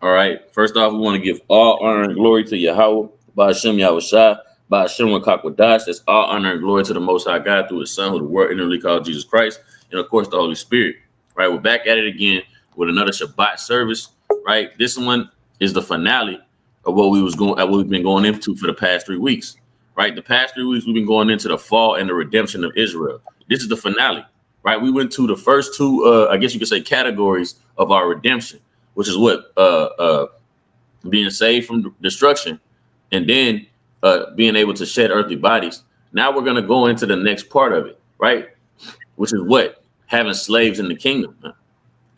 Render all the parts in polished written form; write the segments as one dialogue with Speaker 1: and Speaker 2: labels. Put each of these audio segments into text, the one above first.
Speaker 1: All right. First off, we want to give all honor and glory to Yahweh, by Hashem Yahushua, by Hashem Rakakwadash. That's all honor and glory to the Most High God through His Son, who the Word inwardly called Jesus Christ, and of course the Holy Spirit. Right. We're back at it again with another Shabbat service. Right. This one is the finale of what we've been going into for the past 3 weeks. Right. The past 3 weeks we've been going into the fall and the redemption of Israel. This is the finale. Right. We went to the first two, I guess you could say, categories of our redemption, which is what being saved from destruction, and then being able to shed earthly bodies. Now we're going to go into the next part of it, right? Which is what? Having slaves in the kingdom.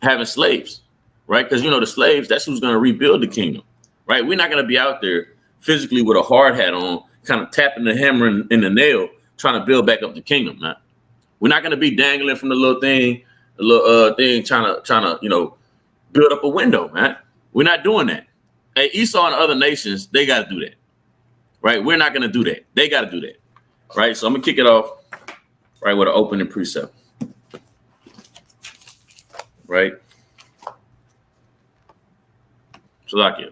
Speaker 1: Having slaves, right? Because, the slaves, that's who's going to rebuild the kingdom, right? We're not going to be out there physically with a hard hat on, kind of tapping the hammer in the nail, trying to build back up the kingdom, man. We're not going to be dangling from the little thing, trying to, build up a window, man. We're not doing that. Hey, Esau and other nations, they got to do that, right? We're not going to do that. They got to do that, right? So I'm going to kick it off, right, with an opening precept, right? Salakia.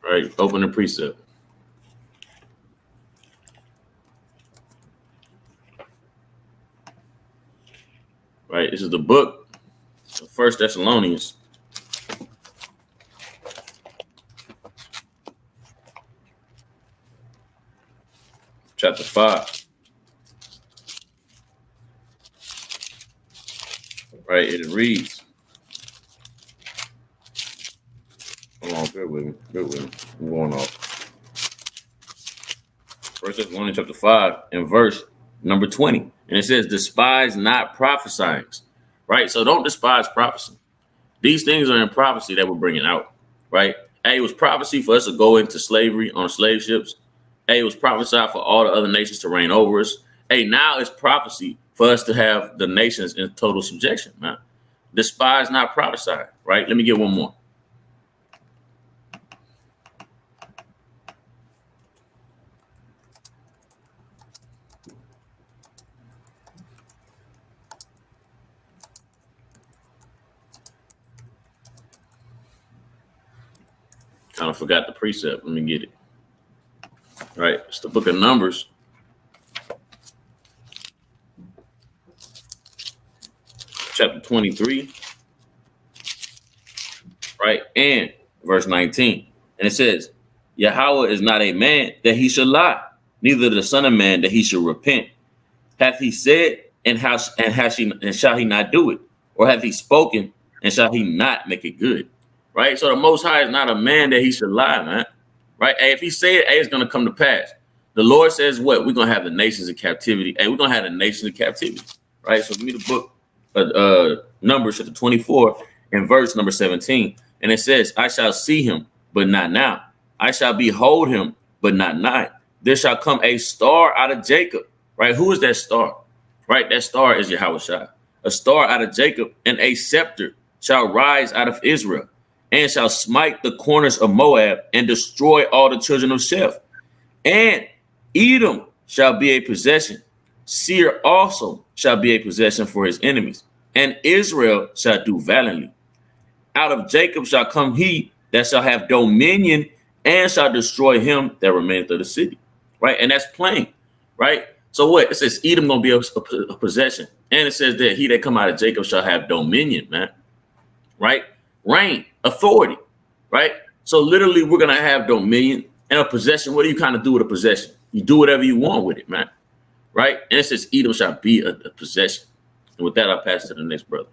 Speaker 1: Right, opening precept. Right, this is the book of 1 Thessalonians, chapter 5. Right, it reads. Hold on, bear with me. I'm going off. 1 Thessalonians chapter 5 and verse number 20. And it says, despise not prophesying. Right? So don't despise prophecy. These things are in prophecy that we're bringing out. Right? Hey, it was prophecy for us to go into slavery on slave ships. Hey, it was prophesied for all the other nations to reign over us. Hey, now it's prophecy for us to have the nations in total subjection, man. Despise not prophesy. Right? Let me get one more. Kind of forgot the precept. Let me get it. All right, it's the book of Numbers, chapter 23, right, and verse 19. And it says, Yahweh is not a man that he should lie, neither the son of man that he should repent. Hath he said, and shall he not do it? Or hath he spoken, and shall he not make it good? Right? So the Most High is not a man that he should lie, man. Right? Hey, if he said, hey, it's going to come to pass. The Lord says what? We're going to have the nations in captivity. Hey, we're going to have the nations in captivity. Right? So give me the book, Numbers chapter 24 and verse number 17. And it says, I shall see him, but not now. I shall behold him, but not nigh. There shall come a star out of Jacob. Right? Who is that star? Right? That star is Yahushua. A star out of Jacob, and a scepter shall rise out of Israel, and shall smite the corners of Moab and destroy all the children of Sheph. And Edom shall be a possession. Seir also shall be a possession for his enemies. And Israel shall do valiantly. Out of Jacob shall come he that shall have dominion, and shall destroy him that remaineth of the city. Right? And that's plain. Right? So what? It says Edom going to be a possession. And it says that he that come out of Jacob shall have dominion, man. Right? Reign, authority, right? So literally we're going to have dominion and a possession. What do you kind of do with a possession? You do whatever you want with it, man. Right? And it says Edom shall be a possession. And with that, I'll pass to the next brother.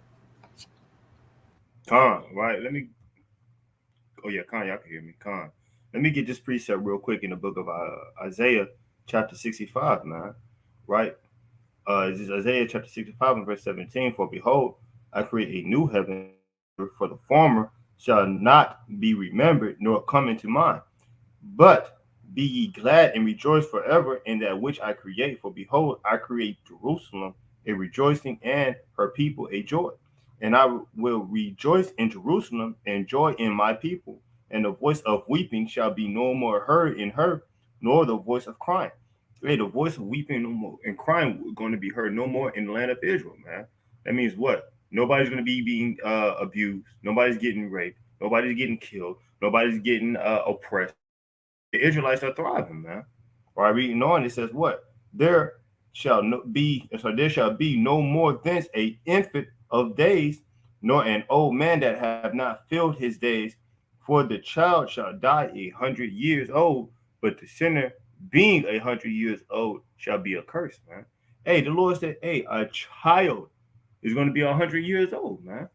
Speaker 2: Khan, right? Oh yeah, Khan, y'all can hear me. Khan. Let me get this precept real quick in the book of Isaiah chapter 65, man. Right? This is Isaiah chapter 65 and verse 17. For behold, I create a new heaven, for the former shall not be remembered, nor come into mind. But be ye glad and rejoice forever in that which I create. For behold, I create Jerusalem a rejoicing, and her people a joy. And I will rejoice in Jerusalem and joy in my people. And the voice of weeping shall be no more heard in her, nor the voice of crying. Hey, the voice of weeping no more and crying going to be heard no more in the land of Israel, man. That means what? Nobody's going to be being abused. Nobody's getting raped. Nobody's getting killed. Nobody's getting oppressed. The Israelites are thriving, man. Right, reading on, it says what? There there shall be no more thence a infant of days, nor an old man that have not filled his days, for the child shall die 100 years old, but the sinner being 100 years old shall be accursed, man. Hey, the Lord said, hey, a child is going to be 100 years old, man.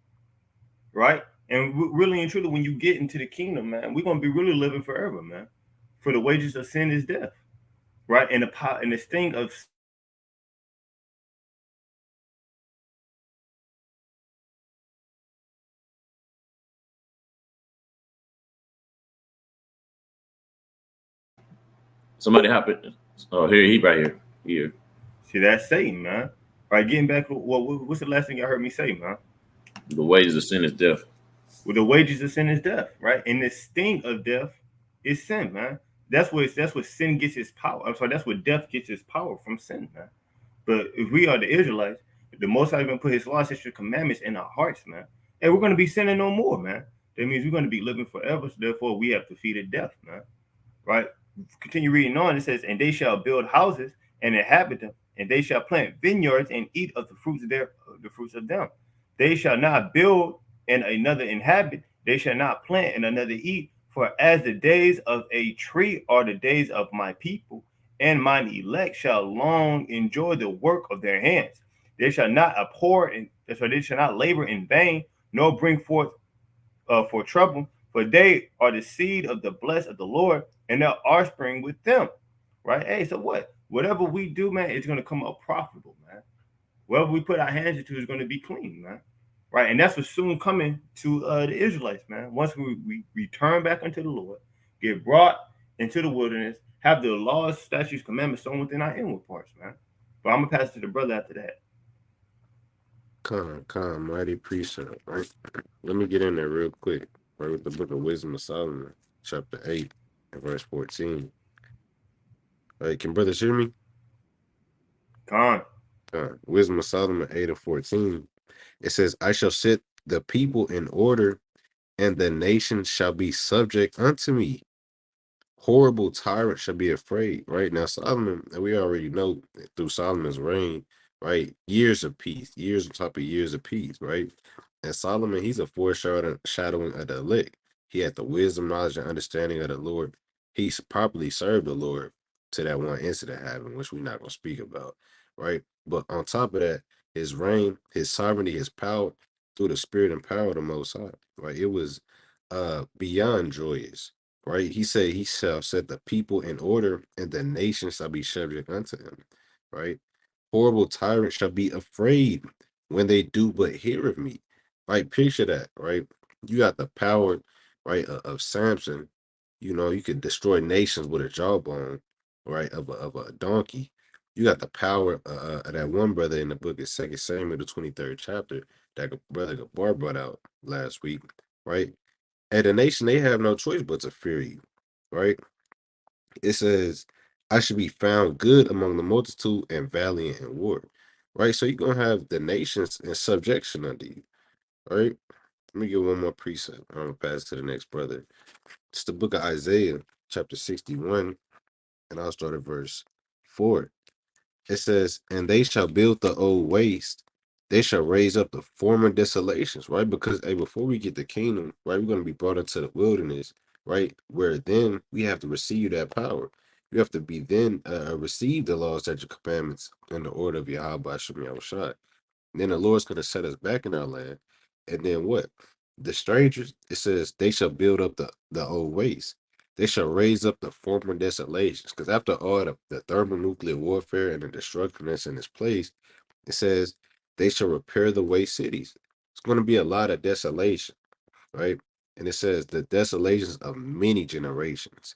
Speaker 2: Right? And really and truly, when you get into the kingdom, man, we're going to be really living forever, man. For the wages of sin is death, right? And the power and the sting of
Speaker 1: Somebody hop it. Oh, here he right here. Here.
Speaker 2: see that's Satan, man. Right? Getting back to what's the last thing you heard me say, man?
Speaker 1: The wages of sin is death.
Speaker 2: Well, the wages of sin is death, right? And the sting of death is sin, man. That's what sin gets its power. I'm sorry, that's what death gets its power from sin, man. But if we are the Israelites, the Most High is gonna put His laws, His commandments in our hearts, man. And we're gonna be sinning no more, man. That means we're gonna be living forever. So therefore, we have defeated death, man. Right? Continue reading on. It says, "And they shall build houses and inhabit them, and they shall plant vineyards and eat of the fruits of them. They shall not build and another inhabit. They shall not plant and another eat. For as the days of a tree are the days of my people, and mine elect shall long enjoy the work of their hands. They shall not abhor, and so they shall not labor in vain, nor bring forth for trouble, for they are the seed of the blessed of the Lord, and their offspring with them." Right? Hey, so what? Whatever we do, man, it's going to come up profitable, man. Whatever we put our hands into is going to be clean, man. Right? And that's what's soon coming to the Israelites, man. Once we return back unto the Lord, get brought into the wilderness, have the laws, statutes, commandments sown within our inward parts, man. But I'm going to pass it to the brother after that.
Speaker 3: Mighty precept, right? Let me get in there real quick, right, with the book of Wisdom of Solomon, chapter 8, and verse 14. Right, can brothers hear me?
Speaker 2: Con.
Speaker 3: Wisdom of Solomon 8 and 14. It says, I shall set the people in order, and the nations shall be subject unto me. Horrible tyrant shall be afraid. Right now, Solomon, and we already know through Solomon's reign, right? Years of peace, years on top of years of peace, right? And Solomon, he's a foreshadowing of the elect. He had the wisdom, knowledge, and understanding of the Lord. He's properly served the Lord to that one incident happened, which we're not going to speak about, right? But on top of that, his reign, his sovereignty, his power through the spirit and power of the Most High, right? It was beyond joyous, right? He said he shall set the people in order, and the nations shall be subject unto him, right? Horrible tyrants shall be afraid when they do but hear of me. Right? Picture that, right? You got the power, right, of Samson. You know, you could destroy nations with a jawbone, right, of a donkey. You got the power of that one brother in the book of 2 Samuel, the 23rd chapter, that brother Gabar brought out last week, right? And the nation, they have no choice but to fear you, right? It says, I should be found good among the multitude and valiant in war, right? So you're going to have the nations in subjection under you, right? Let me get one more precept. I'm going to pass to the next brother. It's the book of Isaiah, chapter 61, and I'll start at verse 4. It says, and they shall build the old waste. They shall raise up the former desolations, right? Because hey, before we get the kingdom, right, we're going to be brought into the wilderness, right? Where then we have to receive that power. You have to be then receive the laws, statutes, commandments, and the order of Yahweh Shem Yahushua. Then the Lord's going to set us back in our land. And then what? The strangers, it says, they shall build up the old waste. They shall raise up the former desolations. Because after all the thermonuclear warfare and the destruction that's in its place, it says, they shall repair the waste cities. It's going to be a lot of desolation, right? And it says, the desolations of many generations.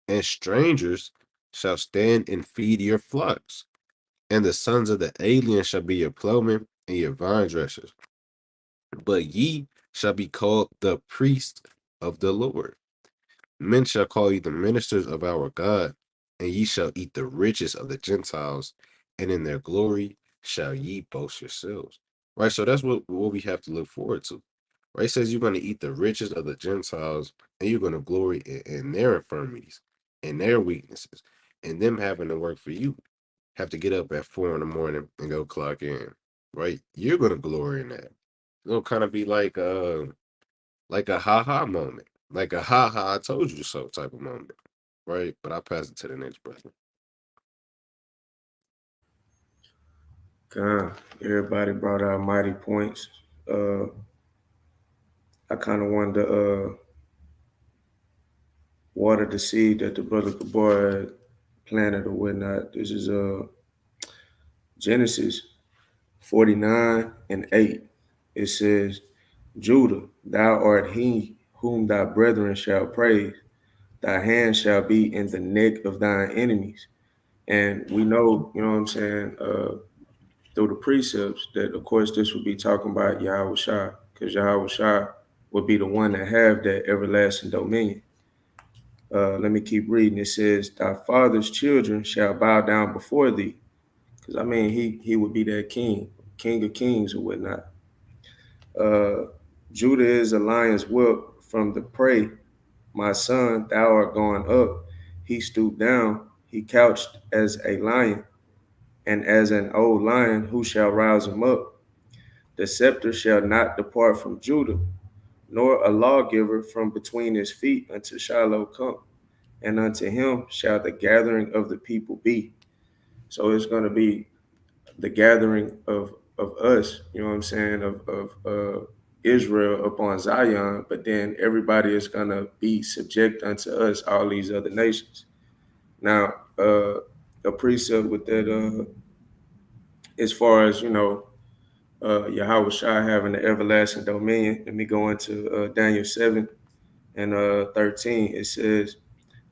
Speaker 3: And strangers shall stand and feed your flocks. And the sons of the alien shall be your plowmen and your vine dressers. But ye shall be called the priest of the Lord. Men shall call you the ministers of our God, and ye shall eat the riches of the Gentiles, and in their glory shall ye boast yourselves. Right. So that's what we have to look forward to. Right. It says you're going to eat the riches of the Gentiles and you're going to glory in their infirmities and their weaknesses and them having to work for you. Have to get up at 4 in the morning and go clock in. Right. You're going to glory in that. It'll kind of be like a ha ha moment, like a ha ha I told you so type of moment. Right. But I pass it to the next brother.
Speaker 4: Everybody brought out mighty points. Uh, I kind of wanted to water the seed that the brother Gabar had planted or whatnot. This is Genesis 49:8. It says, Judah, thou art he whom thy brethren shall praise. Thy hand shall be in the neck of thine enemies. And we know, you know what I'm saying, through the precepts that, of course, this would be talking about Yahweh Shah, because Yahweh Shah would be the one that have that everlasting dominion. Let me keep reading. It says, thy father's children shall bow down before thee. Because, I mean, he would be that king of kings or whatnot. Uh, Judah is a lion's whelp from the prey. My son, thou art gone up. He stooped down. He couched as a lion, and as an old lion, who shall rouse him up? The scepter shall not depart from Judah, nor a lawgiver from between his feet until Shiloh come, and unto him shall the gathering of the people be. So it's going to be the gathering of us, you know what I'm saying, of Israel upon Zion, but then everybody is going to be subject unto us, all these other nations. Now, a precept with that, as far as, Yahweh Shai having the everlasting dominion, let me go into Daniel 7 and 13. It says,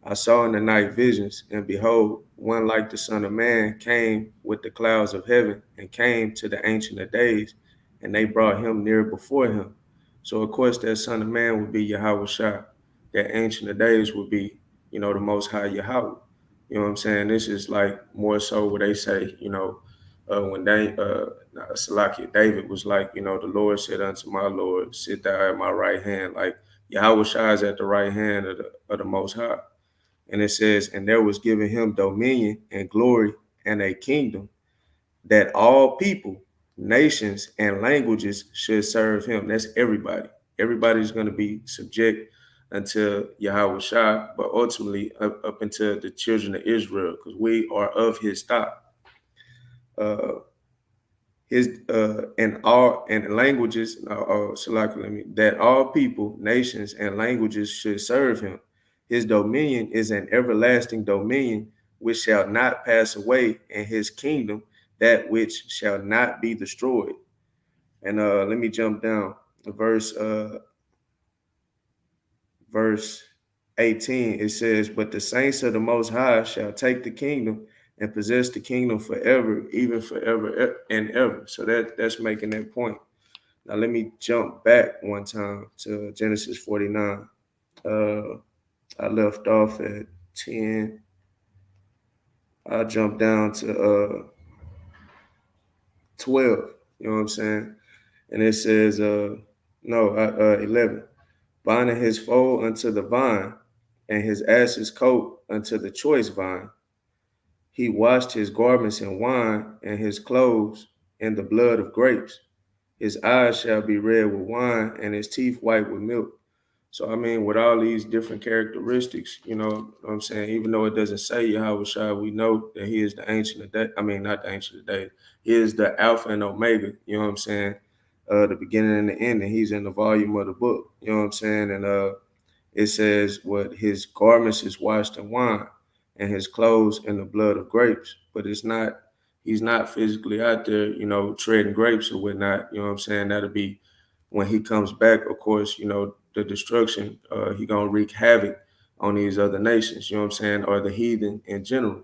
Speaker 4: I saw in the night visions, and behold, one like the Son of Man came with the clouds of heaven and came to the Ancient of Days, and they brought him near before him. So, of course, that Son of Man would be Yahweh Shai. That Ancient of Days would be, the Most High Yahweh. You know what I'm saying? This is like more so what they say, when Salakia David was like, the Lord said unto my Lord, sit thou at my right hand. Like Yahweh Shai is at the right hand of the Most High. And it says, and there was given him dominion and glory and a kingdom that all people, nations, and languages should serve him. That's everybody. Everybody's going to be subject until Yahweh Shah, but ultimately up until the children of Israel, because we are of his stock. His and all and languages, that all people, nations, and languages should serve him. His dominion is an everlasting dominion which shall not pass away, and his kingdom that which shall not be destroyed. And let me jump down to verse 18. It says, but the saints of the Most High shall take the kingdom and possess the kingdom forever, even forever and ever. So that's making that point. Now let me jump back one time to Genesis 49. I left off at 10. I jumped down to 12. You know what I'm saying? And it says, 11. Binding his foal unto the vine, and his ass's coat unto the choice vine. He washed his garments in wine, and his clothes in the blood of grapes. His eyes shall be red with wine, and his teeth white with milk. So, I mean, with all these different characteristics, you know what I'm saying? Even though it doesn't say Yahweh Shai, we know that he is the Ancient of Days. I mean, not the Ancient of Days. He is the Alpha and Omega, you know what I'm saying? The beginning and the end, and he's in the volume of the book, you know what I'm saying? And it says what his garments is washed in wine and his clothes in the blood of grapes. But he's not physically out there, treading grapes or whatnot. You know what I'm saying? That'll be when he comes back, of course, the destruction, he gonna wreak havoc on these other nations, you know what I'm saying, or the heathen in general.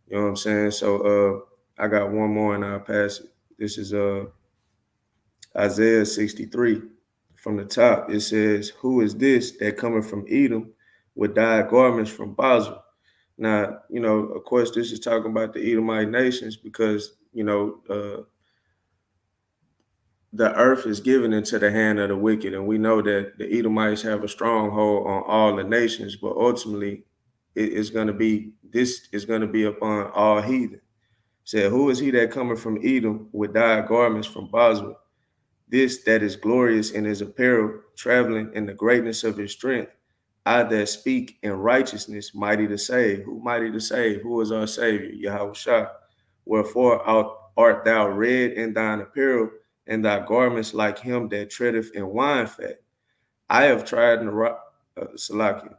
Speaker 4: You know what I'm saying? So I got one more and I'll pass it. This is Isaiah 63. From the top, it says, who is this that cometh from Edom with dyed garments from Basra? Now, of course, this is talking about the Edomite nations because, the earth is given into the hand of the wicked, and we know that the Edomites have a stronghold on all the nations, but ultimately it's going to be, this is going to be upon all heathen. Said, who is he that cometh from Edom with dyed garments from Bosra? This that is glorious in his apparel, traveling in the greatness of his strength. I that speak in righteousness, mighty to save. Who mighty to save? Who is our Savior? Yahweh Shah. Wherefore art thou red in thine apparel, and thy garments like him that treadeth in wine fat. I have trodden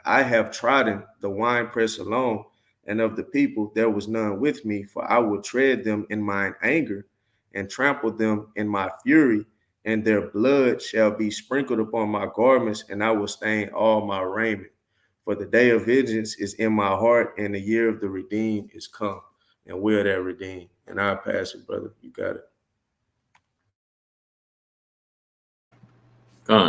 Speaker 4: I have trodden the winepress alone, and of the people there was none with me, for I will tread them in mine anger, and trample them in my fury, and their blood shall be sprinkled upon my garments, and I will stain all my raiment. For the day of vengeance is in my heart, and the year of the redeemed is come. And will that redeem? And I'll pass it, brother. You got it.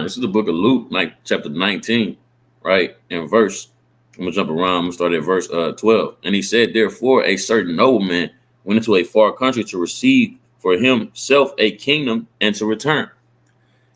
Speaker 1: This is the book of Luke, chapter 19, right? And verse, I'm gonna jump around. I'm gonna start at verse 12. And he said, therefore, a certain nobleman went into a far country to receive for himself a kingdom and to return.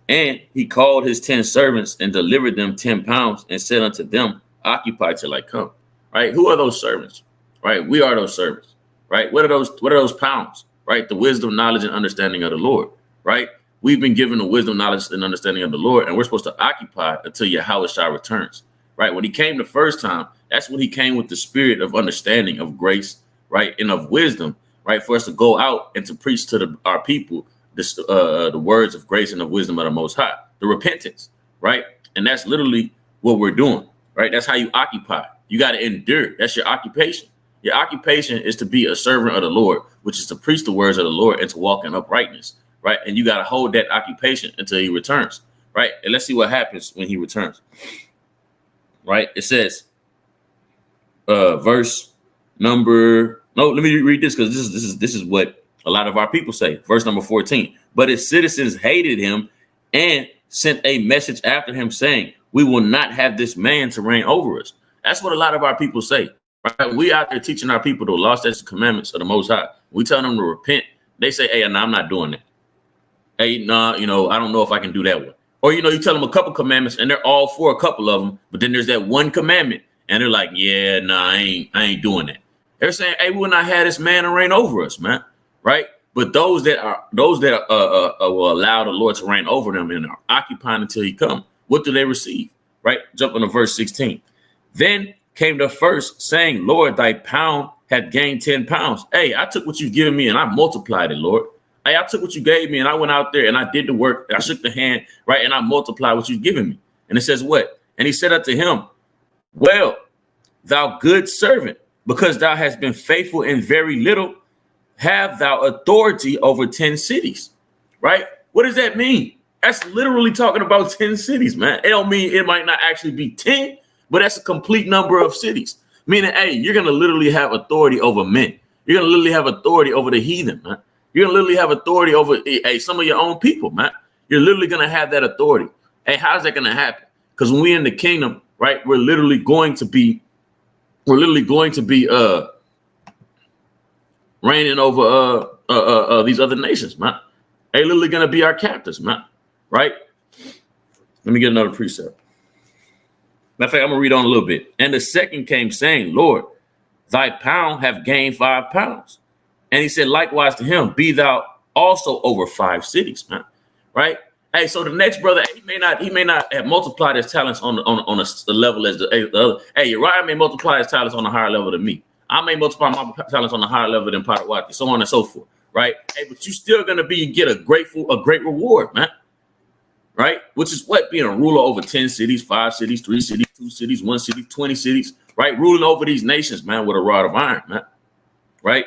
Speaker 1: And he called his 10 servants and delivered them 10 pounds and said unto them, occupy till I come. Right? Who are those servants? Right? We are those servants. Right? What are those pounds? Right? The wisdom, knowledge, and understanding of the Lord. Right? We've been given the wisdom, knowledge, and understanding of the Lord, and we're supposed to occupy until Yahweh Shah returns. Right? When he came the first time, that's when he came with the spirit of understanding, of grace, right, and of wisdom, right, for us to go out and to preach to our people the words of grace and of wisdom of the Most High, the repentance, right? And that's literally what we're doing, right? That's how you occupy. You got to endure. That's your occupation. Your occupation is to be a servant of the Lord, which is to preach the words of the Lord and to walk in uprightness, right? And you got to hold that occupation until he returns, right? And let's see what happens when he returns, right? It says, verse number, no, let me read this because this is what a lot of our people say. Verse number 14. But his citizens hated him and sent a message after him saying, we will not have this man to reign over us. That's what a lot of our people say. Right? We out there teaching our people the law, statutes, and commandments of the Most High. We tell them to repent. They say, hey, no, I'm not doing that. Hey, nah, I don't know if I can do that one. Or, you tell them a couple commandments and they're all for a couple of them. But then there's that one commandment and they're like, yeah, nah, I ain't doing that. They're saying, hey, we will not have this man to reign over us, man. Right. But those that will allow the Lord to reign over them and are occupying until he come, what do they receive? Right. Jump on to verse 16. Then came the first saying, Lord, thy pound had gained 10 pounds. Hey, I took what you've given me and I multiplied it, Lord. Hey, I took what you gave me and I went out there and I did the work. I shook the hand, right? And I multiplied what you've given me. And it says what? And he said unto him, well, thou good servant, because thou hast been faithful in very little, have thou authority over 10 cities, right? What does that mean? That's literally talking about 10 cities, man. It don't mean it might not actually be 10, but that's a complete number of cities. Meaning, hey, you're going to literally have authority over men. You're going to literally have authority over the heathen, man. You're going to literally have authority over some of your own people, man. You're literally going to have that authority. Hey, how's that going to happen? Because when we're in the kingdom, right, we're literally going to be reigning over these other nations, man. They literally gonna be our captors, man. Right? Let me get another precept. Matter of fact, I'm gonna read on a little bit. And the second came saying, Lord, thy pound have gained 5 pounds. And he said, likewise to him, be thou also over 5 cities, man. Right? Hey, so the next brother, he may not have multiplied his talents on a level as the other. Hey, Uriah may multiply his talents on a higher level than me. I may multiply my talents on a higher level than Potawatomi, so on and so forth, right? Hey, but you're still gonna get a great reward, man, right? Which is what being a ruler over 10 cities, 5 cities, 3 cities, 2 cities, 1 city, 20 cities, right? Ruling over these nations, man, with a rod of iron, man, right?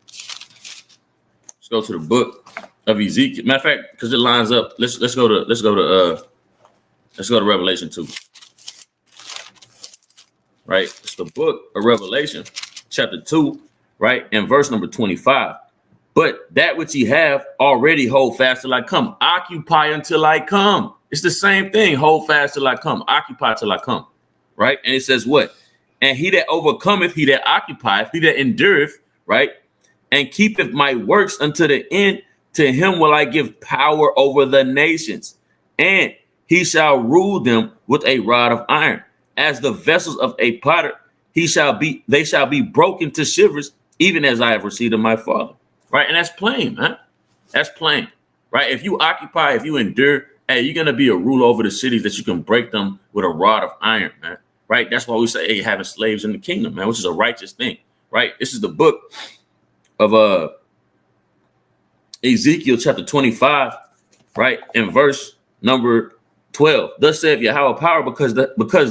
Speaker 1: Let's go to the book of Ezekiel. Matter of fact, because it lines up, let's go to Revelation 2. Right, it's the book of Revelation, chapter 2, right, and verse number 25. But that which ye have already hold fast till I come. Occupy until I come. It's the same thing. Hold fast till I come. Occupy till I come. Right, and it says what? And he that overcometh, he that occupieth, he that endureth, right, and keepeth my works unto the end, To him will I give power over the nations, and he shall rule them with a rod of iron. As the vessels of a potter, they shall be broken to shivers, even as I have received of my father. Right? And that's plain, man. That's plain. Right? If you occupy, if you endure, hey, you're gonna be a ruler over the cities that you can break them with a rod of iron, man. Right? That's why we say, hey, having slaves in the kingdom, man, which is a righteous thing. Right? This is the book of Ezekiel chapter 25, right, in verse number 12. Thus saith Yahweh power, because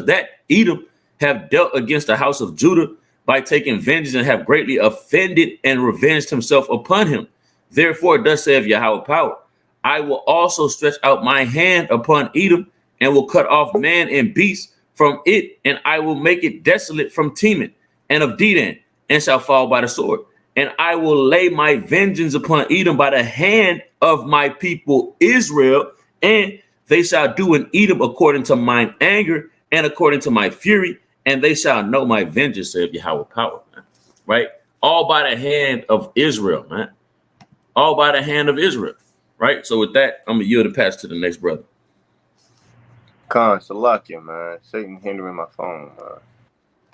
Speaker 1: that Edom have dealt against the house of Judah by taking vengeance and have greatly offended and revenged himself upon him. Therefore, thus saith Yahweh power, I will also stretch out my hand upon Edom and will cut off man and beast from it, and I will make it desolate from Teman and of Dedan, and shall fall by the sword. And I will lay my vengeance upon Edom by the hand of my people Israel, and they shall do in Edom according to mine anger and according to my fury, and they shall know my vengeance, saith Yahweh power, man. Right? All by the hand of Israel, man. All by the hand of Israel. Right? So with that, I'm gonna yield the pass to the next brother.
Speaker 2: Khan, Salakia, man. Satan hindering my phone,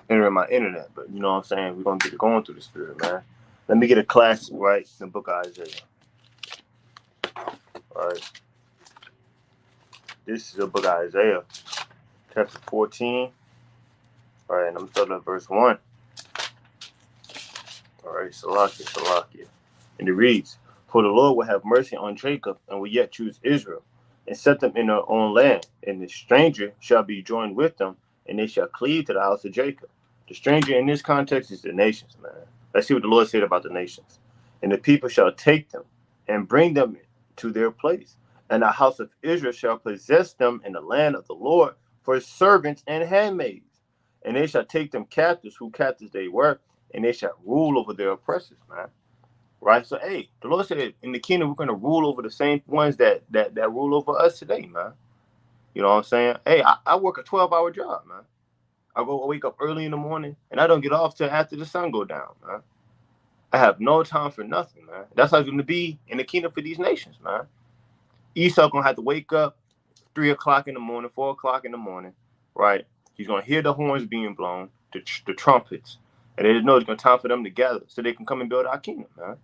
Speaker 2: hindering my internet, but you know what I'm saying? We're gonna get it going through the spirit, man. Let me get a classic, right? The book of Isaiah. All right. This is the book of Isaiah, chapter 14. All right, and I'm starting at verse 1. All right, Salakia, Salakia. And it reads, For the Lord will have mercy on Jacob and will yet choose Israel and set them in their own land. And the stranger shall be joined with them, and they shall cleave to the house of Jacob. The stranger in this context is the nations, man. Let's see what the Lord said about the nations. And the people shall take them and bring them to their place. And the house of Israel shall possess them in the land of the Lord for servants and handmaids. And they shall take them captives, who captives they were, and they shall rule over their oppressors, man. Right? So, hey, the Lord said in the kingdom, we're going to rule over the same ones that rule over us today, man. You know what I'm saying? Hey, I work a 12-hour job, man. I wake up early in the morning, and I don't get off till after the sun go down, man. I have no time for nothing, man. That's how it's going to be in the kingdom for these nations, man. Esau going to have to wake up 3 o'clock in the morning, 4 o'clock in the morning, right? He's going to hear the horns being blown, the trumpets, and they know it's going to time for them to gather so they can come and build our kingdom, man.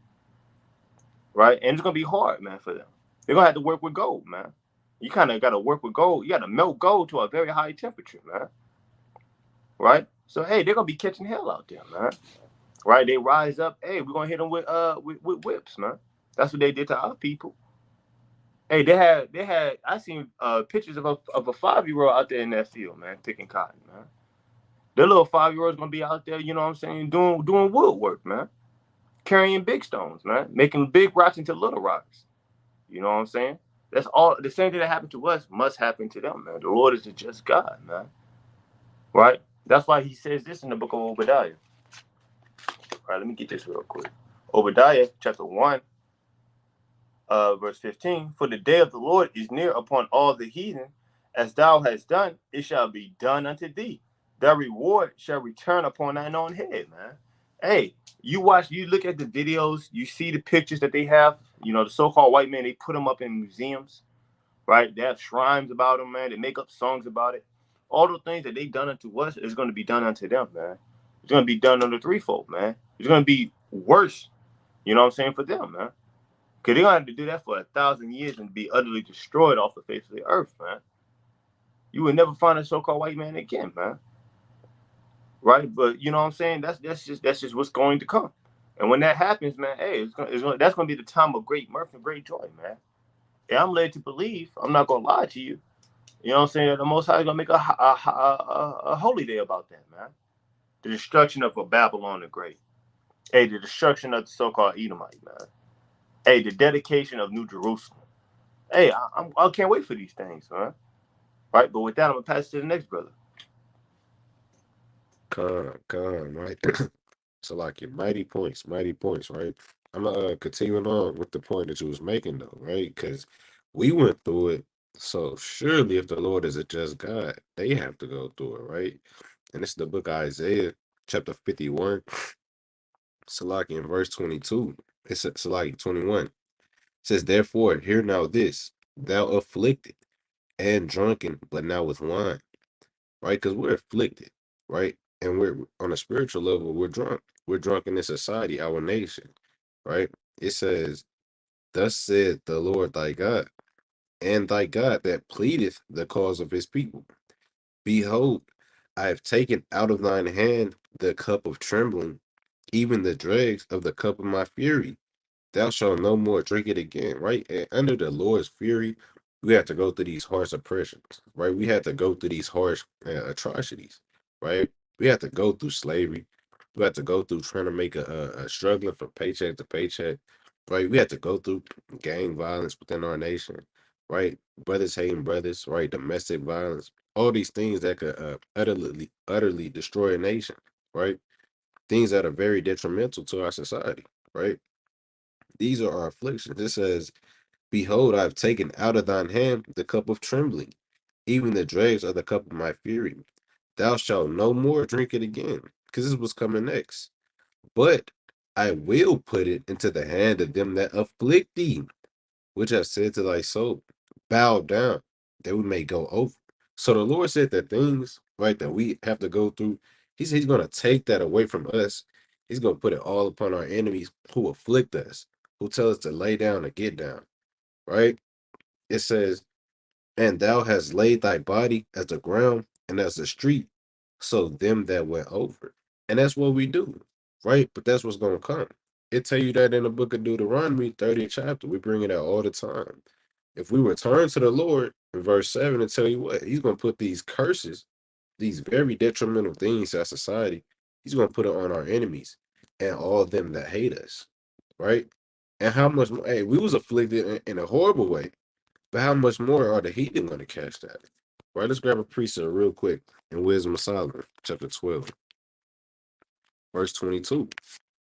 Speaker 2: Right? And it's going to be hard, man, for them. They're going to have to work with gold, man. You kind of got to work with gold. You got to melt gold to a very high temperature, man. Right? So, hey, they're going to be catching hell out there, man. Right? They rise up. Hey, we're going to hit them with whips, man. That's what they did to our people. Hey, they had. I seen pictures of a 5-year-old out there in that field, man, picking cotton, man. Their little 5-year-old's gonna be out there, you know what I'm saying, doing woodwork, man, carrying big stones, man, making big rocks into little rocks. You know what I'm saying? That's all. The same thing that happened to us must happen to them, man. The Lord is a just God, man. Right? That's why He says this in the book of Obadiah. All right, let me get this real quick. Obadiah chapter 1. Verse 15, for the day of the Lord is near upon all the heathen. As thou hast done, it shall be done unto thee. Thy reward shall return upon thine own head, man. Hey, you look at the videos, you see the pictures that they have, you know, the so-called white men, they put them up in museums, right? They have shrines about them, man. They make up songs about it. All the things that they done unto us is going to be done unto them, man. It's going to be done under threefold, man. It's going to be worse, you know what I'm saying, for them, man. Because they're going to have to do that for 1,000 years and be utterly destroyed off the face of the earth, man. You would never find a so-called white man again, man. Right? But you know what I'm saying? That's just what's going to come. And when that happens, man, hey, that's going to be the time of great mirth and great joy, man. And I'm led to believe, I'm not going to lie to you, you know what I'm saying, that the Most High is going to make a holy day about that, man. The destruction of Babylon the Great. Hey, the destruction of the so-called Edomite, man. Hey, the dedication of New Jerusalem. Hey, I can't wait for these things, man. Right? But with that, I'm going to pass it to the next brother.
Speaker 3: Come, right? So, like, your mighty points, right? I'm gonna continue on with the point that you was making, though, right? Because we went through it. So, surely, if the Lord is a just God, they have to go through it, right? And it's the book of Isaiah, chapter 51, Salaki in verse 22. It's Salaki 21. says, therefore, hear now this, thou afflicted and drunken, but now with wine, right? Because we're afflicted, right? And we're on a spiritual level, we're drunk. We're drunk in this society, our nation, right? It says, thus said the Lord thy God, and thy God that pleadeth the cause of his people. Behold, I have taken out of thine hand the cup of trembling, even the dregs of the cup of my fury. Thou shalt no more drink it again, right? And under the Lord's fury, we have to go through these harsh oppressions, right? We have to go through these harsh atrocities, right? We have to go through slavery. We have to go through trying to make a struggling from paycheck to paycheck, right? We have to go through gang violence within our nation, right? Brothers hating brothers, right? Domestic violence, all these things that could utterly destroy a nation, right? Things that are very detrimental to our society, right? These are our afflictions. It says, behold, I have taken out of thine hand the cup of trembling, even the dregs of the cup of my fury. Thou shalt no more drink it again. Because this was coming next. But I will put it into the hand of them that afflict thee, which have said to thy soul, bow down, that we may go over. So the Lord said that things, right, that we have to go through, he's going to take that away from us. He's going to put it all upon our enemies who afflict us, who tell us to lay down or get down, right? It says, and thou hast laid thy body as the ground and as the street, so them that went over. And that's what we do, right? But that's what's going to come. It tell you that in the book of Deuteronomy, 30th chapter. We bring it out all the time. If we return to the Lord, in verse 7, and tell you what, he's going to put these curses, these very detrimental things to our society, he's going to put it on our enemies and all of them that hate us, right? And how much, hey, we was afflicted in a horrible way, but how much more are the heathen going to catch that? Right, let's grab a precept real quick in Wisdom of Solomon, chapter 12, verse 22.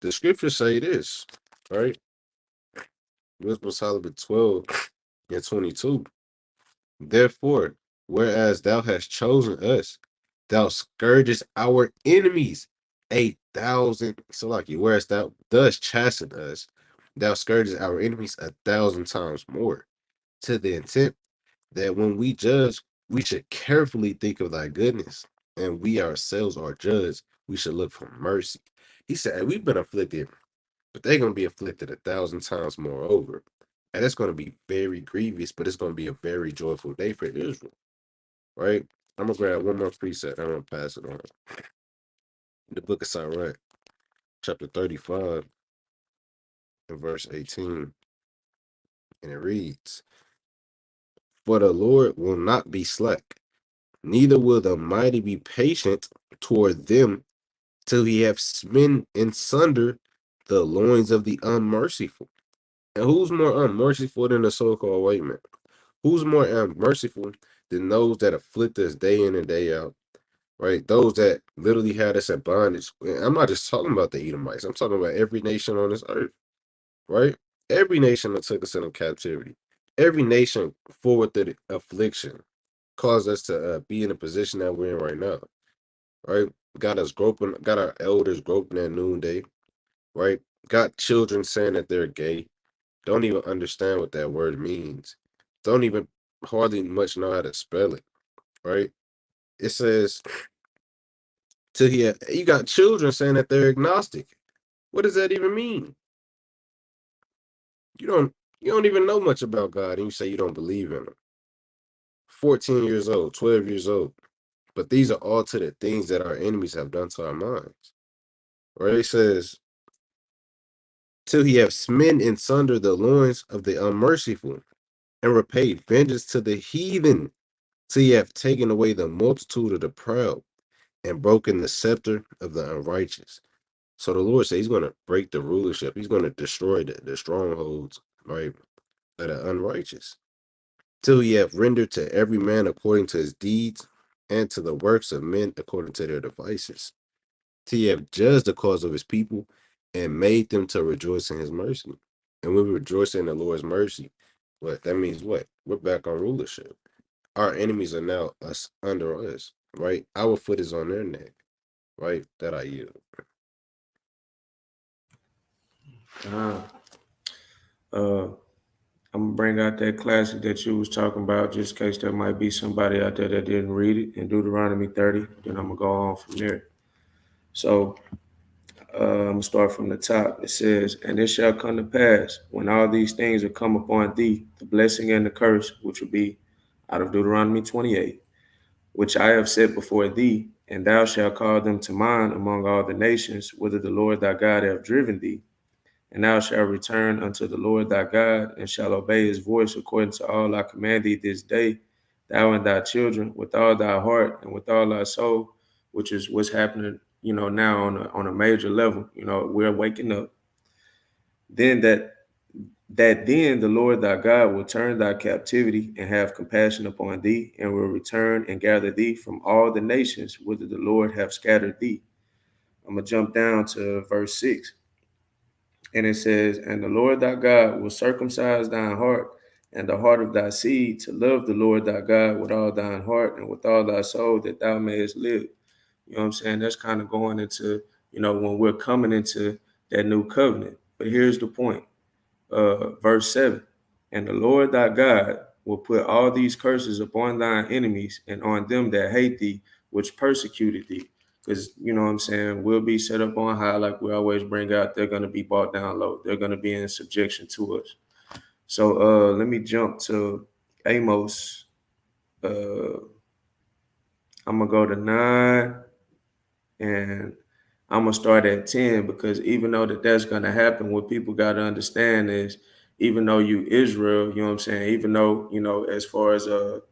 Speaker 3: The scriptures say this, right? Wisdom of Solomon 12 and 22. Therefore, whereas thou hast chosen us, thou scourgest our enemies 8,000. So, like you, whereas thou dost chasten us, thou scourgest our enemies 1,000 times more, to the intent that when we judge, we should carefully think of thy goodness, and we ourselves are judged. We should look for mercy. He said, we've been afflicted, but they're going to be afflicted 1,000 times moreover. And it's going to be very grievous, but it's going to be a very joyful day for Israel, right? I'm going to grab one more precept. I'm going to pass it on. The book of Sirach, chapter 35, and verse 18. And it reads, for the Lord will not be slack, neither will the mighty be patient toward them, till he have smitten in sunder the loins of the unmerciful. And who's more unmerciful than the so-called white man? Who's more unmerciful than those that afflict us day in and day out, right? Those that literally had us at bondage. And I'm not just talking about the Edomites. I'm talking about every nation on this earth, right? Every nation that took us into captivity. Every nation forward the affliction caused us to be in the position that we're in right now, right? Got us groping, got our elders groping at noonday, right? Got children saying that they're gay, don't even understand what that word means, don't even hardly much know how to spell it, right? It says, till he you got children saying that they're agnostic. What does that even mean? You don't you don't even know much about God and you say you don't believe in him. 14 years old, 12 years old. But these are all to the things that our enemies have done to our minds. Right? It says, till he have smitten in sunder the loins of the unmerciful, and repaid vengeance to the heathen, till he have taken away the multitude of the proud, and broken the scepter of the unrighteous. So the Lord says he's going to break the rulership. He's going to destroy the strongholds, right, that are unrighteous. Till he have rendered to every man according to his deeds, and to the works of men according to their devices. Till he have judged the cause of his people, and made them to rejoice in his mercy. And when we rejoice in the Lord's mercy, what that means, what? We're back on rulership. Our enemies are now us under us, right? Our foot is on their neck, right? That I yield.
Speaker 4: Uh, uh, I'm gonna bring out that classic that you was talking about, just in case there might be somebody out there that didn't read it in Deuteronomy 30. Then I'm gonna go on from there. So I'm gonna start from the top. It says, "And it shall come to pass when all these things are come upon thee, the blessing and the curse, which will be out of Deuteronomy 28, which I have set before thee, and thou shalt call them to mind among all the nations, whither the Lord thy God hath driven thee. And thou shalt return unto the Lord thy God, and shalt obey his voice according to all I command thee this day, thou and thy children, with all thy heart and with all thy soul," which is what's happening, now on a major level. We're waking up. Then that then the Lord thy God will turn thy captivity and have compassion upon thee, and will return and gather thee from all the nations whither the Lord hath scattered thee. I'm gonna jump down to verse 6. And it says, "And the Lord thy God will circumcise thine heart and the heart of thy seed to love the Lord thy God with all thine heart and with all thy soul, that thou mayest live." You know what I'm saying? That's kind of going into, when we're coming into that new covenant. But here's the point. Verse 7. "And the Lord thy God will put all these curses upon thine enemies and on them that hate thee, which persecuted thee." Because, you know what I'm saying, we'll be set up on high, like we always bring out. They're going to be brought down low. They're going to be in subjection to us. So let me jump to Amos. I'm going to go to 9, and I'm going to start at 10, because even though that's going to happen, what people got to understand is, even though you Israel, you know what I'm saying, even though, as far as a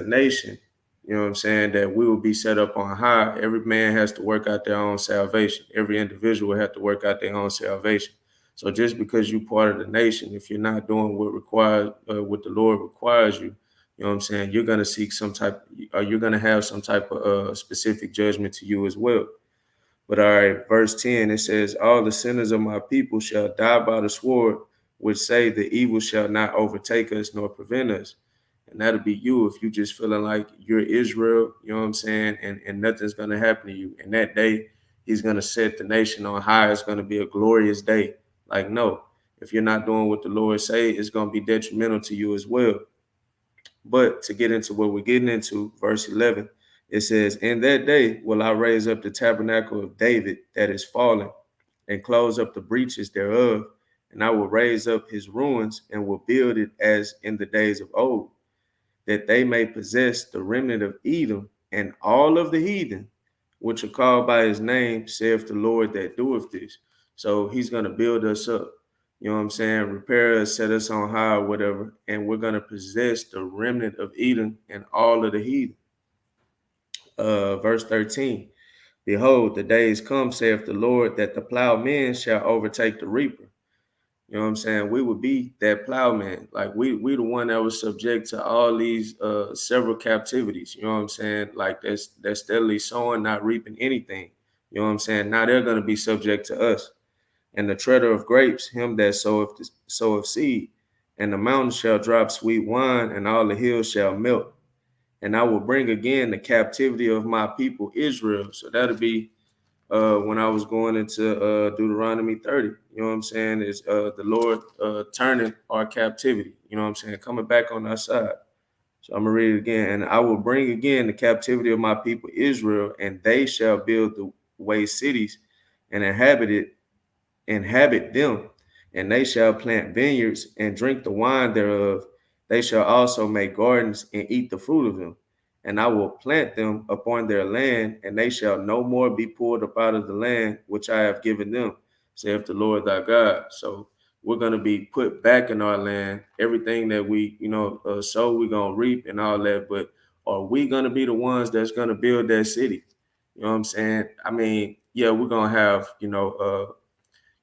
Speaker 4: nation, you know what I'm saying, that we will be set up on high, every man has to work out their own salvation. Every individual has to work out their own salvation. So just because you're part of the nation, if you're not doing what the Lord requires you, you know what I'm saying, you're going to seek some type, or you're going to have some type of specific judgment to you as well. But all right, verse 10, it says, "All the sinners of my people shall die by the sword, which say the evil shall not overtake us nor prevent us." And that'll be you if you just feeling like you're Israel, you know what I'm saying, and nothing's going to happen to you. And that day, he's going to set the nation on high. It's going to be a glorious day. Like, no, if you're not doing what the Lord say, it's going to be detrimental to you as well. But to get into what we're getting into, verse 11, it says, "In that day will I raise up the tabernacle of David that is fallen, and close up the breaches thereof, and I will raise up his ruins, and will build it as in the days of old, that they may possess the remnant of Edom and all of the heathen, which are called by his name, saith the Lord that doeth this." So he's going to build us up. You know what I'm saying? Repair us, set us on high, or whatever. And we're going to possess the remnant of Edom and all of the heathen. Verse 13. "Behold, the days come, saith the Lord, that the plowman shall overtake the reaper." You know what I'm saying? We would be that plowman. Like we the one that was subject to all these several captivities. You know what I'm saying? Like that's steadily sowing, not reaping anything. You know what I'm saying? Now they're gonna be subject to us. "And the treader of grapes, him that soweth seed, and the mountains shall drop sweet wine, and all the hills shall melt. And I will bring again the captivity of my people Israel." So that'll be when I was going into Deuteronomy 30. You know what I'm saying? Is the Lord turning our captivity, you know what I'm saying, coming back on our side. So I'm gonna read it again. "And I will bring again the captivity of my people Israel, and they shall build the waste cities and inhabit them, and they shall plant vineyards and drink the wine thereof. They shall also make gardens and eat the fruit of them. And I will plant them upon their land, and they shall no more be pulled up out of the land which I have given them, saith the Lord thy God." So we're going to be put back in our land. Everything that we, sow, we're going to reap and all that. But are we going to be the ones that's going to build that city? You know what I'm saying? I mean, yeah, we're going to have, you know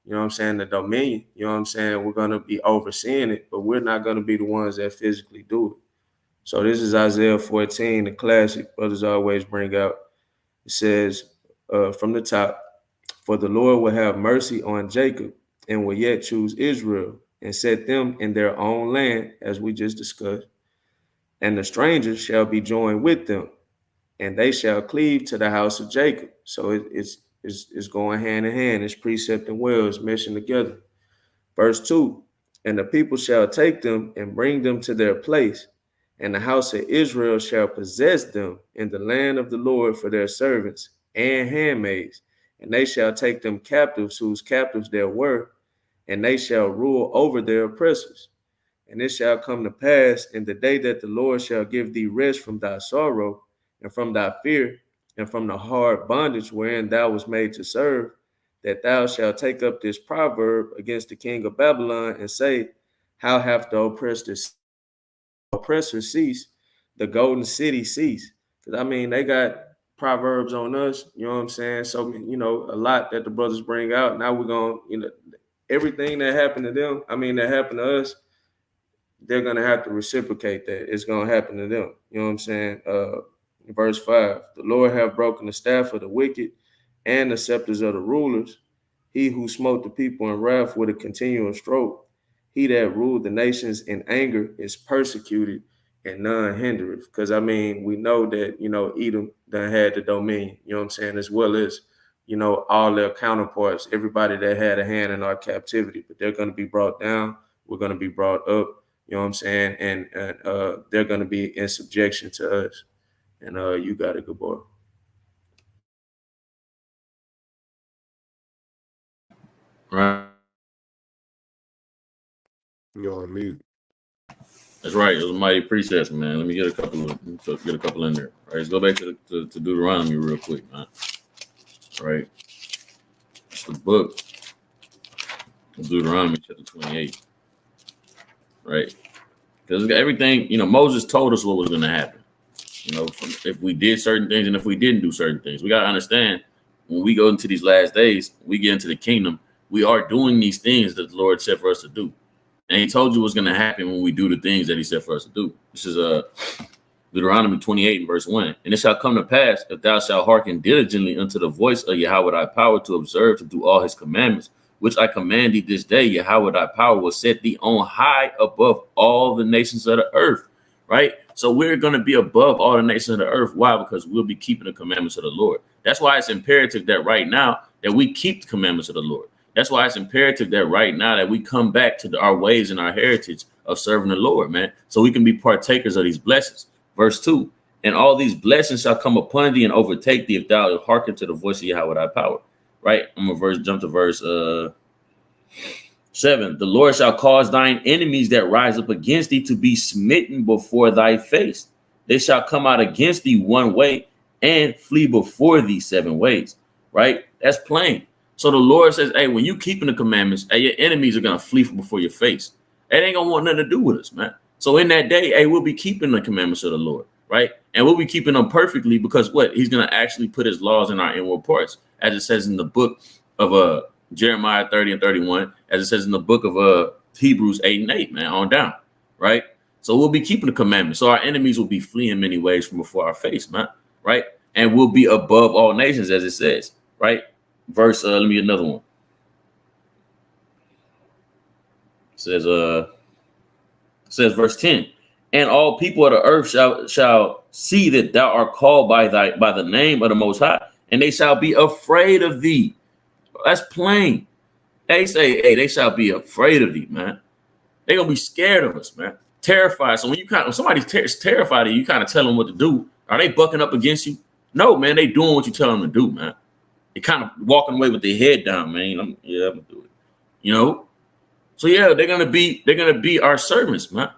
Speaker 4: what I'm saying, the dominion, you know what I'm saying? We're going to be overseeing it, but we're not going to be the ones that physically do it. So this is Isaiah 14, the classic brothers always bring out. It says from the top, "For the Lord will have mercy on Jacob and will yet choose Israel and set them in their own land," as we just discussed. "And the strangers shall be joined with them, and they shall cleave to the house of Jacob." So it's going hand in hand. It's precept and will. It's meshing together. Verse 2, And the people shall take them and bring them to their place, and the house of Israel shall possess them in the land of the Lord for their servants and handmaids, and they shall take them captives, whose captives there were, and they shall rule over their oppressors. And it shall come to pass in the day that the Lord shall give thee rest from thy sorrow, and from thy fear, and from the hard bondage wherein thou was made to serve, that thou shalt take up this proverb against the king of Babylon, and say, how hath the oppressor ceased, the golden city ceased? Because I mean, they got proverbs on us, you know what I'm saying? So, a lot that the brothers bring out. Now we're going, everything that happened to them, that happened to us, they're going to have to reciprocate that. It's going to happen to them. You know what I'm saying? Verse 5, the Lord have broken the staff of the wicked and the scepters of the rulers. He who smote the people in wrath with a continual stroke. He that ruled the nations in anger is persecuted, and none hindereth. Because, we know that, Edom done had the dominion, you know what I'm saying, as well as, all their counterparts, everybody that had a hand in our captivity. But they're going to be brought down. We're going to be brought up. You know what I'm saying? And they're going to be in subjection to us. And you got it, good boy.
Speaker 1: Right.
Speaker 3: You're on mute.
Speaker 1: That's right. It was mighty precepts, man. Let me get a couple in there. All right, let's go back to Deuteronomy real quick, man. All right. It's the book of Deuteronomy chapter 28. Right. Because everything, Moses told us what was going to happen. If we did certain things and if we didn't do certain things. We got to understand when we go into these last days, we get into the kingdom, we are doing these things that the Lord said for us to do. And he told you what's going to happen when we do the things that he said for us to do. This is Deuteronomy 28 and verse 1. And it shall come to pass, if thou shalt hearken diligently unto the voice of Yahweh thy power to observe to do all his commandments, which I command thee this day, Yahweh thy power will set thee on high above all the nations of the earth. Right? So we're going to be above all the nations of the earth. Why? Because we'll be keeping the commandments of the Lord. That's why it's imperative that right now that we keep the commandments of the Lord. That's why it's imperative that right now that we come back to our ways and our heritage of serving the Lord, man, so we can be partakers of these blessings. Verse 2, and all these blessings shall come upon thee and overtake thee if thou hearken to the voice of Yahweh thy power. Right? I'm going to jump to verse 7. The Lord shall cause thine enemies that rise up against thee to be smitten before thy face. They shall come out against thee one way and flee before thee 7 ways. Right? That's plain. So the Lord says, hey, when you keeping the commandments, hey, your enemies are going to flee from before your face. They ain't going to want nothing to do with us, man. So in that day, hey, we'll be keeping the commandments of the Lord, right? And we'll be keeping them perfectly because what? He's going to actually put his laws in our inward parts, as it says in the book of Jeremiah 30 and 31, as it says in the book of Hebrews 8 and 8, man, on down, right? So we'll be keeping the commandments. So our enemies will be fleeing many ways from before our face, man, right? And we'll be above all nations, as it says, right? Verse, let me get another one. It says verse 10, and all people of the earth shall see that thou art called by the name of the Most High, and they shall be afraid of thee. That's plain. They say, hey, they shall be afraid of thee, man. They're gonna be scared of us, man. Terrified. So when somebody's terrified of you, you kind of tell them what to do. Are they bucking up against you? No, man, they doing what you tell them to do, man. They kind of walking away with their head down, man. I'm gonna do it. So yeah, they're gonna be our servants, man.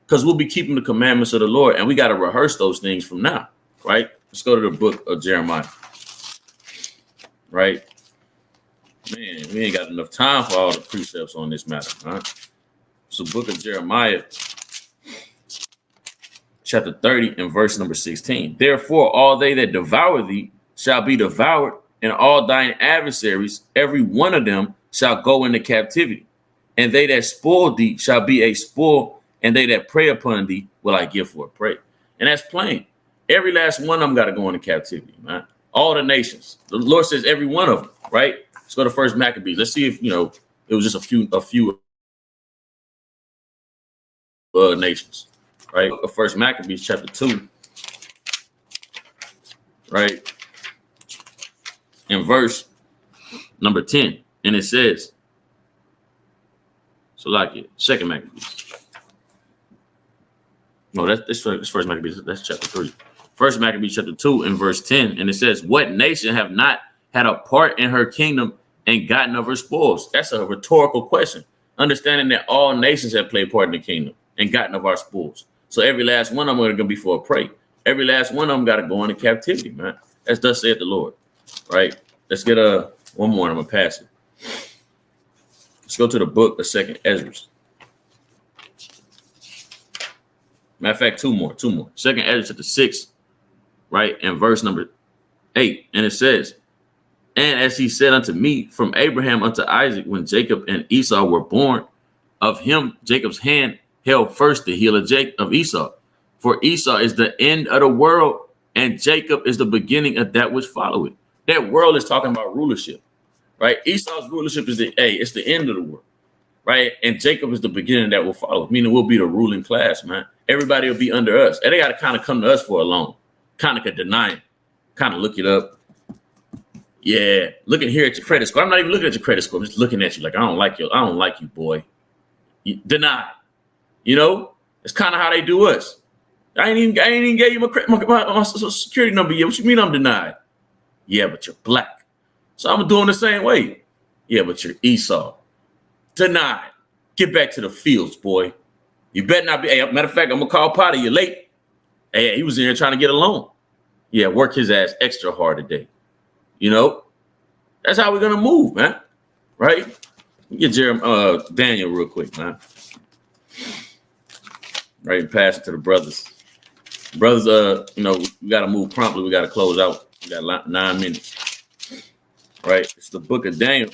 Speaker 1: Because we'll be keeping the commandments of the Lord, and we got to rehearse those things from now, right? Let's go to the book of Jeremiah, right? Man, we ain't got enough time for all the precepts on this matter, right? So book of Jeremiah, chapter 30 and verse number 16. Therefore, all they that devour thee shall be devoured, and all thine adversaries, every one of them, shall go into captivity. And they that spoil thee shall be a spoil, and they that prey upon thee will I give for a prey. And that's plain. Every last one of them got to go into captivity, man. All the nations. The Lord says every one of them, right? Let's go to First Maccabees. Let's see if, it was just a few nations, right? First Maccabees chapter 2, right? In verse number 10. And it says, So like it. Second Maccabees. No, that's first Maccabees. That's chapter 3. First Maccabees chapter 2 and verse 10. And it says, what nation have not had a part in her kingdom and gotten of her spoils? That's a rhetorical question. Understanding that all nations have played part in the kingdom and gotten of our spoils. So every last one of them are going to be for a prey. Every last one of them got to go into captivity, man. That's thus saith the Lord. Right? Let's get one more and I'm going to pass it. Let's go to the book of 2nd Ezra. Matter of fact, two more. 2nd Ezra chapter 6, right? And verse number 8. And it says, and as he said unto me, from Abraham unto Isaac, when Jacob and Esau were born, of him Jacob's hand held first the heel of Esau. For Esau is the end of the world, and Jacob is the beginning of that which follow it. That world is talking about rulership, right? Esau's rulership is it's the end of the world, right? And Jacob is the beginning that will follow, meaning we'll be the ruling class, man. Everybody will be under us. And they got to kind of come to us for a loan. Kind of could deny it. Kind of look it up. Yeah, looking here at your credit score. I'm not even looking at your credit score. I'm just looking at you like, I don't like you, boy. Deny. You know, it's kind of how they do us. I ain't even gave you my social security number yet. What you mean I'm denied? Yeah, but you're black. So I'm doing the same way. Yeah, but you're Esau. Denied. Get back to the fields, boy. You better not be. Hey, matter of fact, I'm going to call Potter. You're late. Hey, he was in here trying to get a loan. Yeah, work his ass extra hard today. You know, that's how we're going to move, man. Right? Get Daniel real quick, man. Right, pass it to the brothers. Brothers, we got to move promptly. We got to close out. We got 9 minutes. Right? It's the book of Daniel,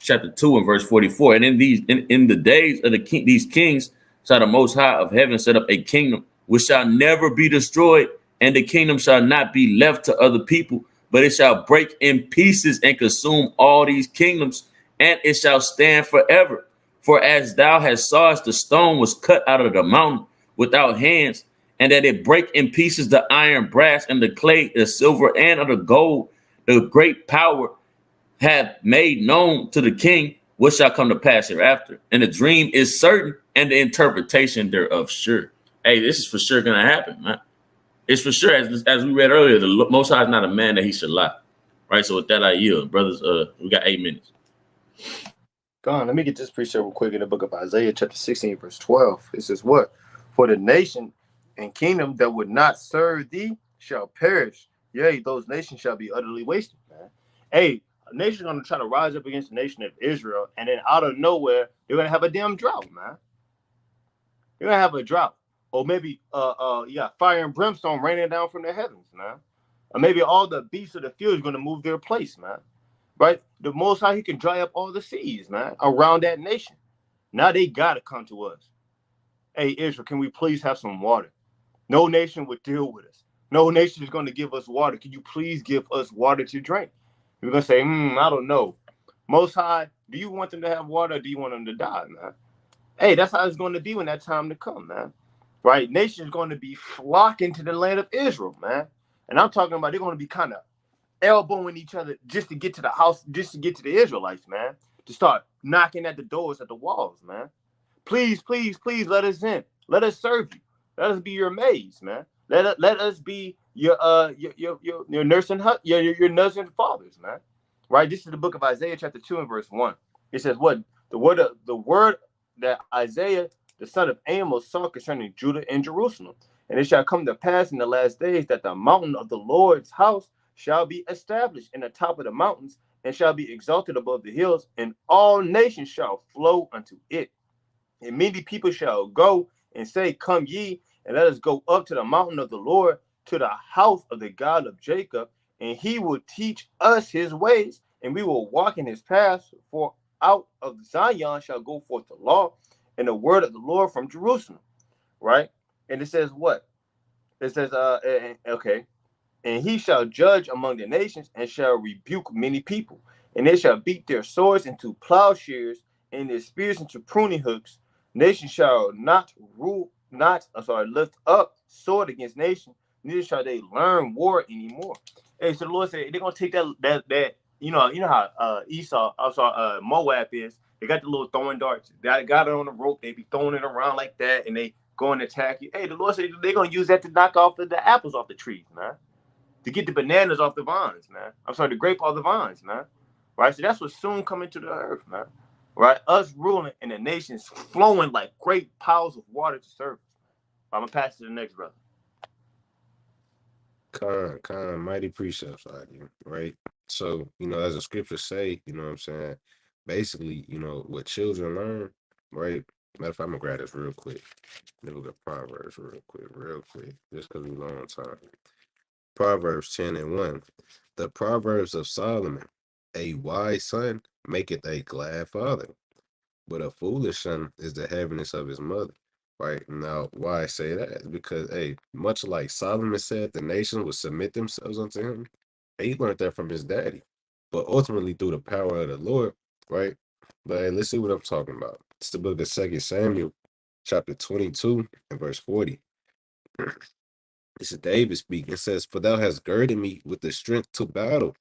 Speaker 1: chapter 2 and verse 44. And in the days of these kings, shall the Most High of heaven set up a kingdom which shall never be destroyed, and the kingdom shall not be left to other people, but it shall break in pieces and consume all these kingdoms, and it shall stand forever. For as thou hast sawest, the stone was cut out of the mountain without hands, and that it break in pieces the iron, brass, and the clay, the silver, and of the gold, the great power hath made known to the king what shall come to pass hereafter. And the dream is certain, and the interpretation thereof sure. Hey, this is for sure going to happen, man. It's for sure, as we read earlier, the Most High is not a man that he should lie. Right, so with that, I yield. Brothers, we got 8 minutes.
Speaker 2: Go on, let me get this precept real quick in the book of Isaiah, chapter 16, verse 12. It says what? For the nation and kingdom that would not serve thee shall perish. Yea, those nations shall be utterly wasted, man. Hey, a nation's going to try to rise up against the nation of Israel, and then out of nowhere, they're going to have a damn drought, man. You're going to have a drought. Or maybe you got fire and brimstone raining down from the heavens, man. Or maybe all the beasts of the field are going to move their place, man. Right? The Most High, he can dry up all the seas, man, around that nation. Now they got to come to us. Hey, Israel, can we please have some water? No nation would deal with us. No nation is going to give us water. Can you please give us water to drink? We're going to say, I don't know. Most High, do you want them to have water or do you want them to die, man? Hey, that's how it's going to be when that time to come, man. Right? Nations going to be flocking to the land of Israel, man. And I'm talking about they're going to be kind of elbowing each other just to get to the house, just to get to the Israelites, man. To start knocking at the doors, at the walls, man. Please, please, please let us in. Let us serve you. Let us be your maids, man. Let us be your nursing your nursing fathers, man. Right? This is the book of Isaiah, chapter 2 and verse 1. It says, what? The word that Isaiah, the son of Amos, saw concerning Judah and Jerusalem. And it shall come to pass in the last days that the mountain of the Lord's house shall be established in the top of the mountains, and shall be exalted above the hills, and all nations shall flow unto it. And many people shall go and say, come ye, and let us go up to the mountain of the Lord, to the house of the God of Jacob, and he will teach us his ways, and we will walk in his paths. For out of Zion shall go forth the law, and the word of the Lord from Jerusalem. Right? And it says what? It says, okay. And he shall judge among the nations, and shall rebuke many people. And they shall beat their swords into plowshares, and their spears into pruning hooks. Nation shall not lift up sword against nation, neither shall they learn war anymore. Hey, so the Lord said they're gonna take that you know how Esau, also Moab is. They got the little throwing darts. They got it on the rope. They be throwing it around like that, and they go and attack you. Hey, the Lord said they're gonna use that to knock off the apples off the trees, man. To get the bananas off the vines, man. I'm sorry, the grape off the vines, man. Right. So that's what's soon coming to the earth, man. Right. Us ruling and the nations flowing like great piles of water to surface. I'm gonna pass to the next brother.
Speaker 3: Mighty precepts out here, right? So, as the scriptures say, what I'm saying? Basically, what children learn, right? Matter of fact, I'm gonna grab this real quick. Let me look at Proverbs real quick, just because we long time. Proverbs 10:1. The Proverbs of Solomon, a wise son maketh a glad father, but a foolish son is the heaviness of his mother. Right now, why I say that is because, hey, much like Solomon said, the nations would submit themselves unto him. He learned that from his daddy, but ultimately through the power of the Lord, right? But hey, let's see what I'm talking about. It's the book of 2 Samuel, chapter 22 and verse 40. This is David speaking. It says, "For thou hast girded me with the strength to battle.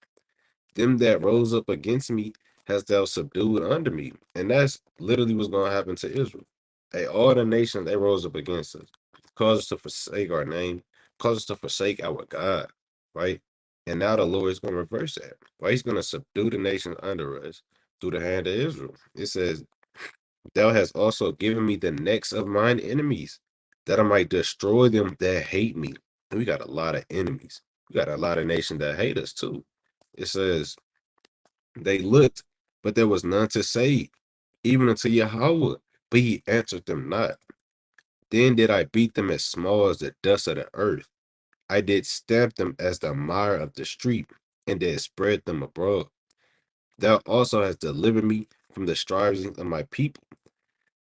Speaker 3: Them that rose up against me hast thou subdued under me." And that's literally what's going to happen to Israel. Hey, all the nations, they rose up against us, caused us to forsake our name, caused us to forsake our God, right? And now the Lord is going to reverse that, right? He's going to subdue the nations under us through the hand of Israel. It says, "Thou hast also given me the necks of mine enemies, that I might destroy them that hate me." And we got a lot of enemies. We got a lot of nations that hate us too. It says, "They looked, but there was none to save, even unto Yahweh, but he answered them not. Then did I beat them as small as the dust of the earth. I did stamp them as the mire of the street, and did spread them abroad. Thou also hast delivered me from the strivings of my people.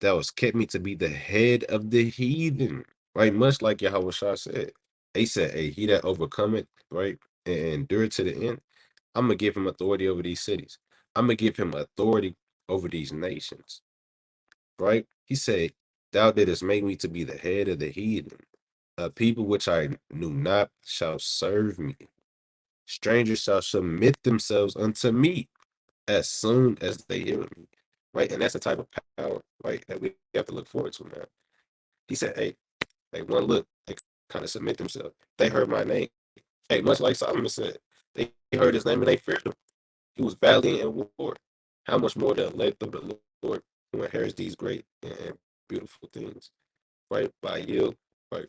Speaker 3: Thou hast kept me to be the head of the heathen." Right? Much like Yahweh Shah said. He said, "Hey, he that overcometh, right, and endure to the end, I'm gonna give him authority over these cities. I'm gonna give him authority over these nations." Right? He said, "Thou didst make me to be the head of the heathen. A people which I knew not shall serve me. Strangers shall submit themselves unto me as soon as they hear of me." Right? And that's the type of power, right, that we have to look forward to, man. He said, "Hey, one look, they kind of submit themselves. They heard my name. Hey, much like Solomon said, they heard his name and they feared him. He was valiant in war. How much more the elect of the Lord who inherits these great and beautiful things, right? By yield, right?"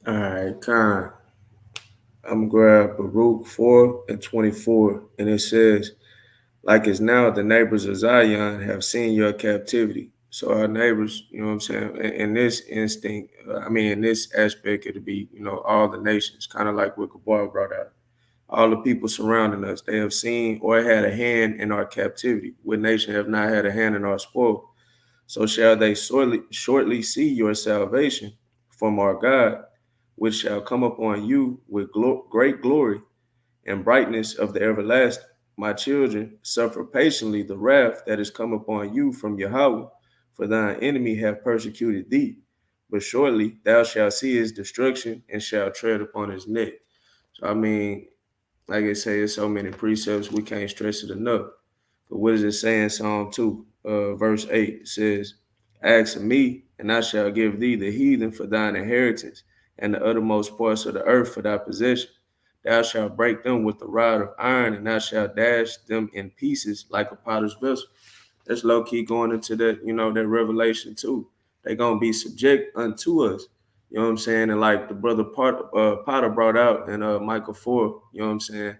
Speaker 4: All right, Khan. I'm gonna grab Baruch 4 and 24, and it says, "Like as now the neighbors of Zion have seen your captivity." So our neighbors, you know what I'm saying, in this instinct, in this aspect, it'll be, all the nations, kind of like what Gabar brought out. All the people surrounding us, they have seen or had a hand in our captivity. What nation have not had a hand in our spoil? So shall they shortly see your salvation from our God, which shall come upon you with great glory and brightness of the everlasting. My children, suffer patiently the wrath that is come upon you from Yahweh, for thine enemy have persecuted thee. But shortly thou shalt see his destruction and shalt tread upon his neck. So like I say, there's so many precepts, we can't stress it enough. But what does it say in Psalm 2, verse 8? It says, "Ask of me, and I shall give thee the heathen for thine inheritance, and the uttermost parts of the earth for thy possession. Thou shalt break them with the rod of iron, and thou shalt dash them in pieces like a potter's vessel." That's low key going into that, that revelation too. They're gonna be subject unto us. You know what I'm saying? And like the brother Potter brought out in Michael 4, you know what I'm saying?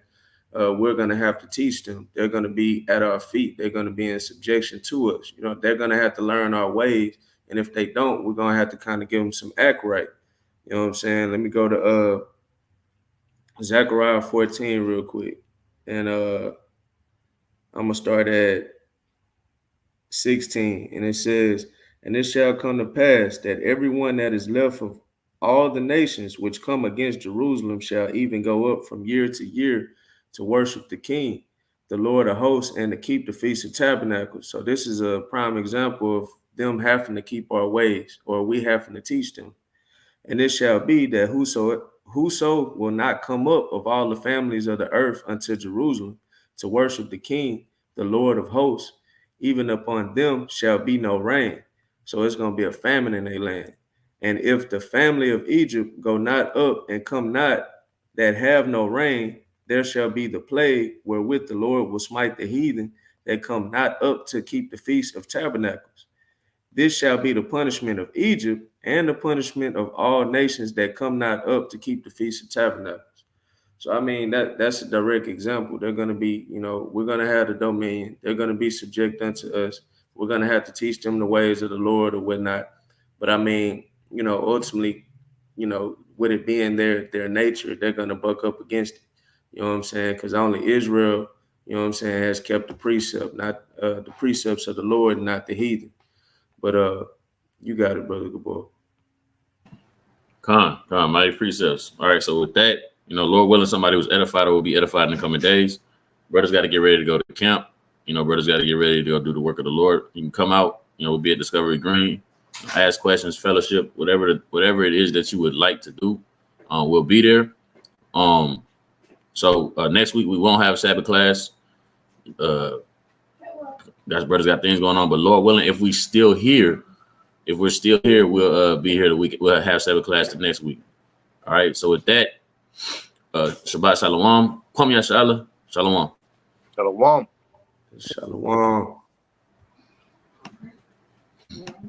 Speaker 4: We're going to have to teach them. They're going to be at our feet. They're going to be in subjection to us. They're going to have to learn our ways. And if they don't, we're going to have to kind of give them some act right. You know what I'm saying? Let me go to Zechariah 14 real quick. And I'm going to start at 16. And it says, "And it shall come to pass that everyone that is left of all the nations which come against Jerusalem shall even go up from year to year to worship the King, the Lord of hosts, and to keep the Feast of Tabernacles." So this is a prime example of them having to keep our ways, or we having to teach them. And it shall be that whoso will not come up of all the families of the earth unto Jerusalem to worship the King, the Lord of hosts, even upon them shall be no rain. So it's going to be a famine in their land. And if the family of Egypt go not up and come not, that have no rain, there shall be the plague wherewith the Lord will smite the heathen that come not up to keep the feast of tabernacles. This shall be the punishment of Egypt and the punishment of all nations that come not up to keep the feast of tabernacles. So I mean that's a direct example. They're going to be, we're going to have the dominion. They're going to be subject unto us. We're going to have to teach them the ways of the Lord or whatnot. But I mean, ultimately, with it being their nature, they're going to buck up against it. You know what I'm saying? Because only Israel, has kept the precept, not the precepts of the Lord, not the heathen. But you got it, brother. Good boy.
Speaker 1: Mighty precepts. All right, so with that, Lord willing, somebody who's edified or will be edified in the coming days. Brothers got to get ready to go to camp. Brothers got to get ready to go do the work of the Lord. You can come out. We'll be at Discovery Green, ask questions, fellowship, whatever it is that you would like to do. We'll be there. So next week we won't have Sabbath class. Brothers got things going on, but Lord willing, if we're still here, we'll be here the week. We'll have Sabbath class the next week. All right. So with that, Shabbat Shalom. Kwam Yashala. Shalom.
Speaker 2: Shalom.
Speaker 4: Shalom.